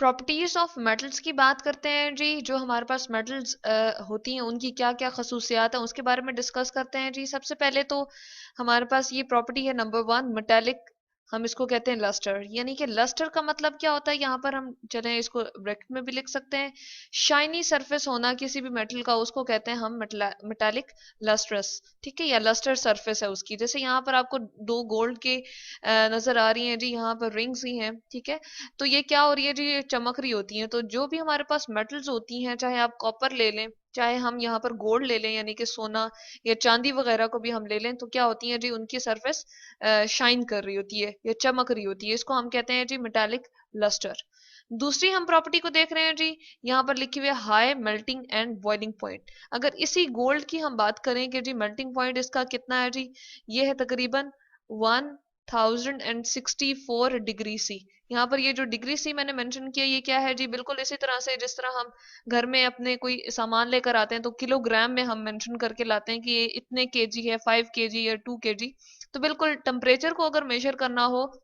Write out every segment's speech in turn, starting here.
Properties of metals की बात करते हैं जी। जो हमारे पास मेटल्स होती हैं उनकी क्या क्या खसूसियात हैं उसके बारे में डिस्कस करते हैं जी। सबसे पहले तो हमारे पास ये प्रॉपर्टी है नंबर वन, मेटेलिक। हम इसको कहते हैं लस्टर, यानी कि लस्टर का मतलब क्या होता है, यहाँ पर हम चलें इसको ब्रैकेट में भी लिख सकते हैं। शाइनी सरफेस होना किसी भी मेटल का, उसको कहते हैं हम मेटालिक लस्ट्रस। ठीक है, या लस्टर सरफेस है उसकी। जैसे यहाँ पर आपको दो गोल्ड के नजर आ रही हैं जी, यहाँ पर रिंग्स ही हैं। ठीक है, तो ये क्या हो रही है जी, ये चमक रही होती हैं। तो जो भी हमारे पास मेटल्स होती हैं, चाहे आप कॉपर ले लें, चाहे हम यहाँ पर गोल्ड ले लें यानी कि सोना या चांदी वगैरह को भी हम ले लें, तो क्या होती है जी, उनकी सरफेस शाइन कर रही होती है या चमक रही होती है। इसको हम कहते हैं जी मेटालिक लस्टर। दूसरी हम प्रॉपर्टी को देख रहे हैं जी, यहाँ पर लिखी हुई है high melting and boiling point. अगर इसी गोल्ड की हम बात करें कि जी मेल्टिंग पॉइंट इसका कितना है जी, ये है तकरीबन 1064 डिग्री सी। यहाँ पर ये जो डिग्री सी मैंने मेंशन किया, ये क्या है जी, बिल्कुल इसी तरह से जिस तरह हम घर में अपने कोई सामान लेकर आते हैं तो किलोग्राम में हम मेंशन करके लाते हैं कि ये इतने केजी है, 5 केजी या 2 केजी। तो बिल्कुल टेम्परेचर को अगर मेजर करना हो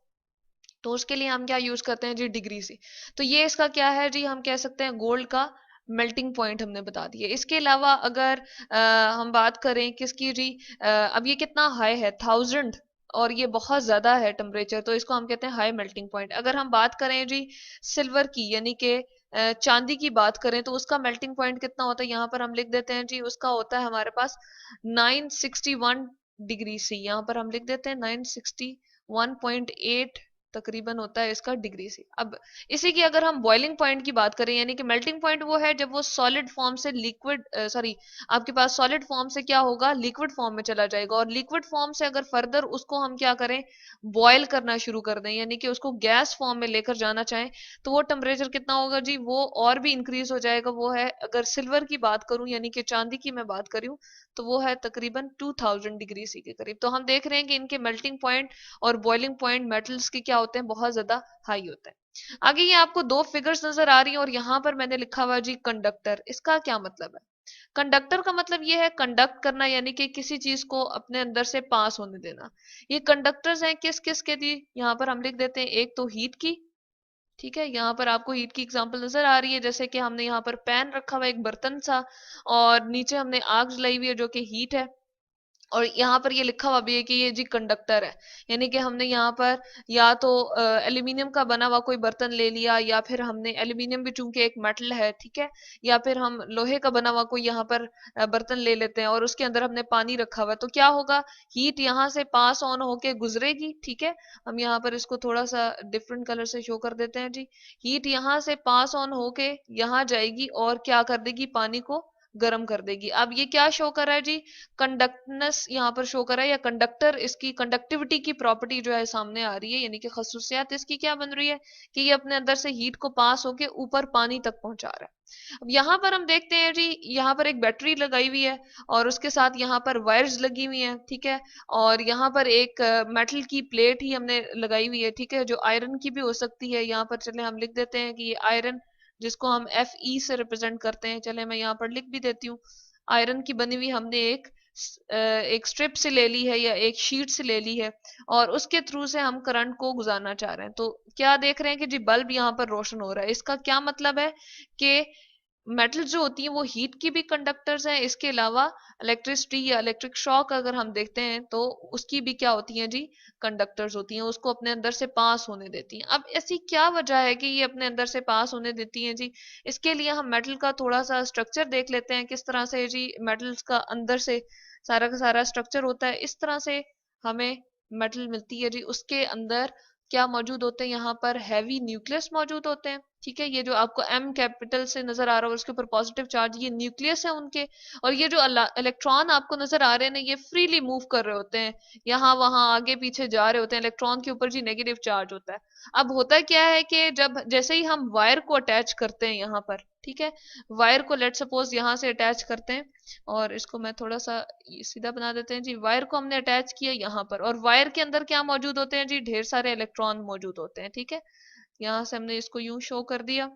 तो उसके लिए हम क्या यूज करते हैं जी, डिग्री सी। तो ये इसका क्या है जी, हम कह सकते हैं गोल्ड का मेल्टिंग पॉइंट हमने बता दिया। इसके अलावा अगर हम बात करें किसकी जी, अब ये कितना हाई है, 1000, और ये बहुत ज्यादा है टेम्परेचर, तो इसको हम कहते हैं हाई मेल्टिंग पॉइंट। अगर हम बात करें जी सिल्वर की, यानी कि चांदी की बात करें, तो उसका मेल्टिंग पॉइंट कितना होता है, यहाँ पर हम लिख देते हैं जी, उसका होता है हमारे पास 961 डिग्री सी। यहाँ पर हम लिख देते हैं 961.8 तकरीबन होता है इसका डिग्री सी। अब इसी की अगर हम बॉइलिंग पॉइंट की बात करें, यानी कि मेल्टिंग पॉइंट वो है जब वो सॉलिड फॉर्म से लिक्विड, सॉरी, आपके पास सॉलिड फॉर्म से क्या होगा, लिक्विड फॉर्म में चला जाएगा। और लिक्विड फॉर्म से अगर फर्दर उसको हम क्या करें, बॉयल करना शुरू कर दें, यानी कि उसको गैस फॉर्म में लेकर जाना चाहें, तो वो टेम्परेचर कितना होगा जी, वो और भी इंक्रीज हो जाएगा। वो है, अगर सिल्वर की बात करूं यानी कि चांदी की मैं बात करूं, तो वो है तकरीबन 2000 डिग्री सी के करीब। तो हम देख रहे हैं कि इनके मेल्टिंग पॉइंट और बॉइलिंग पॉइंट मेटल्स के क्या होते हैं, बहुत ज्यादा हाई होता है। आगे ये आपको दो फिगर्स नजर आ रही हैं और यहाँ पर मैंने लिखा हुआ जी कंडक्टर। इसका क्या मतलब है, कंडक्टर का मतलब ये है कंडक्ट करना, यानी कि किसी चीज को अपने अंदर से पास होने देना। ये कंडक्टर्स हैं किस किस के दी, यहाँ पर हम लिख देते हैं, एक तो हीट की। ठीक है, यहाँ पर आपको हीट की एग्जांपल नजर आ रही है, जैसे कि हमने यहाँ पर पैन रखा हुआ है, एक बर्तन सा, और नीचे हमने आग जलाई हुई है जो कि हीट है। और यहाँ पर ये लिखा हुआ भी है कि ये जी कंडक्टर है, यानी कि हमने यहाँ पर या तो एल्यूमिनियम का बना हुआ कोई बर्तन ले लिया, या फिर हमने एल्यूमिनियम भी चूंकि एक मेटल है, ठीक है, या फिर हम लोहे का बना हुआ कोई यहाँ पर बर्तन ले लेते हैं और उसके अंदर हमने पानी रखा हुआ है, तो क्या होगा, हीट यहाँ से पास ऑन होके गुजरेगी। ठीक है, हम यहाँ पर इसको थोड़ा सा डिफरेंट कलर से शो कर देते हैं जी। हीट यहाँ से पास ऑन होके यहाँ जाएगी और क्या कर देगी, पानी को गर्म कर देगी। अब ये क्या शो कर रहा है जी, कंडक्टनेस यहाँ पर शो कर रहा है, या कंडक्टर, इसकी कंडक्टिविटी की प्रॉपर्टी जो है सामने आ रही है, यानी कि खसूसियात इसकी क्या बन रही है कि ये अपने अंदर से हीट को पास होके ऊपर पानी तक पहुंचा रहा है। अब यहाँ पर हम देखते हैं जी, यहाँ पर एक बैटरी लगाई हुई है और उसके साथ यहाँ पर वायर्स लगी हुई हैं। ठीक है, और यहाँ पर एक मेटल की प्लेट ही हमने लगाई हुई है, ठीक है, जो आयरन की भी हो सकती है। यहाँ पर चले हम लिख देते हैं कि ये आयरन, जिसको हम एफ ई से रिप्रेजेंट करते हैं, चले मैं यहाँ पर लिख भी देती हूँ। आयरन की बनी हुई हमने एक स्ट्रिप से ले ली है या एक शीट से ले ली है, और उसके थ्रू से हम करंट को गुजारना चाह रहे हैं। तो क्या देख रहे हैं कि जी बल्ब यहाँ पर रोशन हो रहा है। इसका क्या मतलब है कि मेटल जो होती है वो हीट की भी कंडक्टर्स हैं। इसके अलावा इलेक्ट्रिसिटी या इलेक्ट्रिक शॉक अगर हम देखते हैं तो उसकी भी क्या होती हैं जी, कंडक्टर्स होती हैं, उसको अपने अंदर से पास होने देती हैं। अब ऐसी क्या वजह है कि ये अपने अंदर से पास होने देती हैं जी, इसके लिए हम मेटल का थोड़ा सा स्ट्रक्चर देख लेते हैं, किस तरह से जी मेटल्स का अंदर से सारा का सारा स्ट्रक्चर होता है। इस तरह से हमें मेटल मिलती है जी, उसके अंदर क्या मौजूद होते हैं, यहाँ पर हैवी न्यूक्लियस मौजूद होते हैं। ठीक है, ये जो आपको एम कैपिटल से नजर आ रहा है उसके ऊपर पॉजिटिव चार्ज, ये न्यूक्लियस है उनके। और ये जो इलेक्ट्रॉन आपको नजर आ रहे हैं ना, ये फ्रीली मूव कर रहे होते हैं, यहाँ वहां आगे पीछे जा रहे होते हैं। इलेक्ट्रॉन के ऊपर जी नेगेटिव चार्ज होता है। अब होता क्या है कि जब जैसे ही हम वायर को अटैच करते हैं यहाँ पर, ठीक है, वायर को लेट सपोज यहाँ से अटैच करते हैं, और इसको मैं थोड़ा सा सीधा बना देते हैं जी। वायर को हमने अटैच किया यहाँ पर, और वायर के अंदर क्या मौजूद होते हैं जी, ढेर सारे इलेक्ट्रॉन मौजूद होते हैं। ठीक है, यहाँ से हमने इसको यूं शो कर दिया।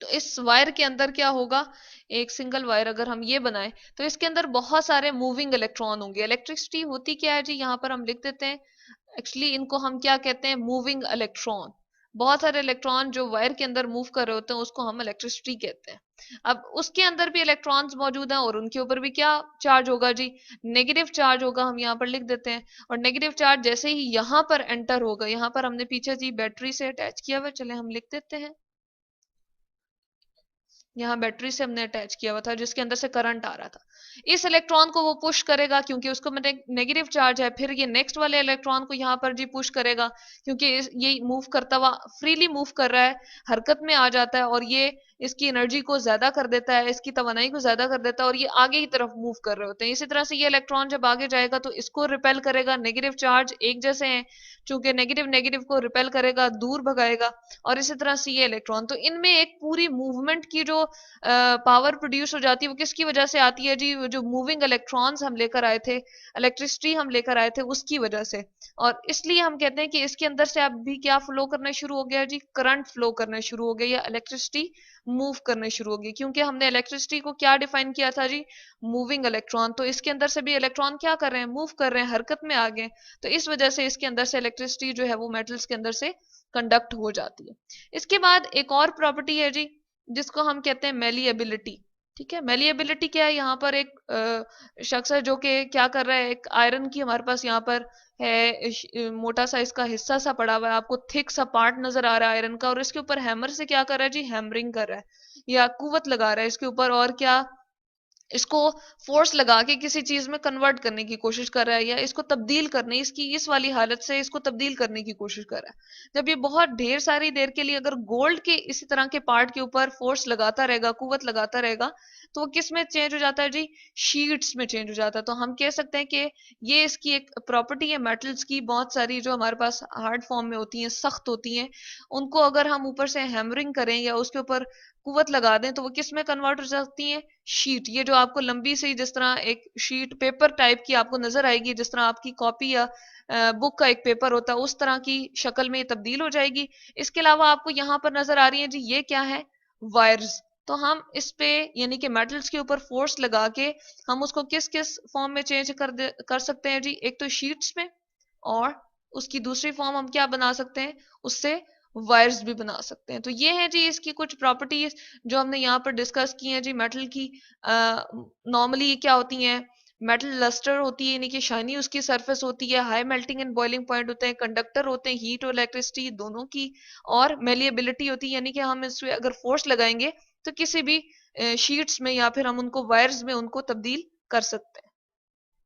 तो इस वायर के अंदर क्या होगा, एक सिंगल वायर अगर हम ये बनाए तो इसके अंदर बहुत सारे मूविंग इलेक्ट्रॉन होंगे। इलेक्ट्रिसिटी होती क्या है जी, यहाँ पर हम लिख देते हैं, एक्चुअली इनको हम क्या कहते हैं, मूविंग इलेक्ट्रॉन। बहुत सारे इलेक्ट्रॉन जो वायर के अंदर मूव कर रहे होते हैं उसको हम इलेक्ट्रिसिटी कहते हैं। अब उसके अंदर भी इलेक्ट्रॉन्स मौजूद हैं और उनके ऊपर भी क्या चार्ज होगा जी, नेगेटिव चार्ज होगा। हम यहाँ पर लिख देते हैं, और नेगेटिव चार्ज जैसे ही यहाँ पर एंटर होगा, यहाँ पर हमने पीछे जी बैटरी से अटैच किया हुआ, चले हम लिख देते हैं, यहाँ बैटरी से हमने अटैच किया हुआ था जिसके अंदर से करंट आ रहा था। इस इलेक्ट्रॉन को वो पुश करेगा क्योंकि उसको में नेगेटिव चार्ज है, फिर ये नेक्स्ट वाले इलेक्ट्रॉन को यहाँ पर जी पुश करेगा क्योंकि ये मूव करता हुआ फ्रीली मूव कर रहा है, हरकत में आ जाता है, और ये इसकी एनर्जी को ज्यादा कर देता है, इसकी तवानाई को ज्यादा कर देता है, और ये आगे की तरफ मूव कर रहे होते हैं। इसी तरह से ये इलेक्ट्रॉन जब आगे जाएगा तो इसको रिपेल करेगा, नेगेटिव चार्ज एक जैसे हैं, चूंकि नेगेटिव नेगेटिव को रिपेल करेगा, दूर भगाएगा, और इसी तरह से ये इलेक्ट्रॉन, तो इनमें एक पूरी मूवमेंट की जो पावर प्रोड्यूस हो जाती है वो किसकी वजह से आती है जी, जो मूविंग इलेक्ट्रॉन्स हम लेकर आए थे, इलेक्ट्रिसिटी हम लेकर आए थे उसकी वजह से। और इसलिए हम कहते हैं कि इसके अंदर से अब भी क्या फ्लो करना शुरू हो गया जी, करंट फ्लो करना शुरू हो गया, या इलेक्ट्रिसिटी मूव करने शुरू हो गई, क्योंकि हमने इलेक्ट्रिसिटी को क्या डिफाइन किया था जी, मूविंग इलेक्ट्रॉन। तो इसके अंदर से भी इलेक्ट्रॉन क्या कर रहे हैं, मूव कर रहे हैं, हरकत में आ गए, तो इस वजह से इसके अंदर से इलेक्ट्रिसिटी जो है वो मेटल्स के अंदर से कंडक्ट हो जाती है। इसके बाद एक और प्रॉपर्टी है जी जिसको हम कहते हैं मेलिएबिलिटी। ठीक है, मेलिएबिलिटी क्या है, यहाँ पर एक शख्स है जो कि क्या कर रहा है, एक आयरन की हमारे पास यहाँ पर है, मोटा सा इसका हिस्सा सा पड़ा हुआ है, आपको थिक सा पार्ट नजर आ रहा है आयरन का, और इसके ऊपर हैमर से क्या कर रहा है जी, हैमरिंग कर रहा है या कुवत लगा रहा है इसके ऊपर, और क्या इसको फोर्स लगा के किसी चीज में कन्वर्ट करने की कोशिश कर रहा है, या इसको तब्दील करने, इसकी इस वाली हालत से इसको तब्दील करने की कोशिश कर रहा है। जब ये बहुत ढेर सारी देर के लिए अगर गोल्ड के इसी तरह के पार्ट के ऊपर फोर्स लगाता रहेगा, कुवत लगाता रहेगा, तो वो किस में चेंज हो जाता है जी, शीट्स में चेंज हो जाता है। तो हम कह सकते हैं कि ये इसकी एक प्रॉपर्टी है मेटल्स की, बहुत सारी जो हमारे पास हार्ड फॉर्म में होती हैं, सख्त होती हैं, उनको अगर हम ऊपर से हैमरिंग करें या उसके ऊपर कुवत लगा दें तो वो किस में कन्वर्ट हो सकती है, शीट। ये जो आपको लंबी सी जिस तरह एक शीट पेपर टाइप की आपको नजर आएगी, जिस तरह आपकी कॉपी या बुक का एक पेपर होता है, उस तरह की शक्ल में ये तब्दील हो जाएगी। इसके अलावा आपको यहाँ पर नजर आ रही है जी, ये क्या है, वायर्स। तो हम इस पे यानी कि मेटल्स के ऊपर फोर्स लगा के हम उसको किस किस फॉर्म में चेंज कर सकते हैं जी, एक तो शीट्स में, और उसकी दूसरी फॉर्म हम क्या बना सकते हैं, उससे वायर्स भी बना सकते हैं। तो ये है जी इसकी कुछ प्रॉपर्टीज जो हमने यहाँ पर डिस्कस की हैं जी मेटल की। नॉर्मली क्या होती हैं, मेटल लस्टर होती है यानी कि शाइनी उसकी सरफेस होती है, high melting and boiling point होते हैं, कंडक्टर होते हैं हीट और इलेक्ट्रिसिटी दोनों की, और मेलिएबिलिटी होती है यानी कि हम इसमें अगर फोर्स लगाएंगे तो किसी भी शीट्स में या फिर हम उनको वायर्स में उनको तब्दील कर सकते हैं।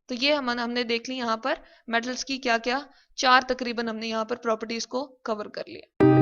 तो ये हमने देख ली यहाँ पर मेटल्स की क्या क्या चार तकरीबन हमने यहाँ पर प्रॉपर्टीज को कवर कर लिया।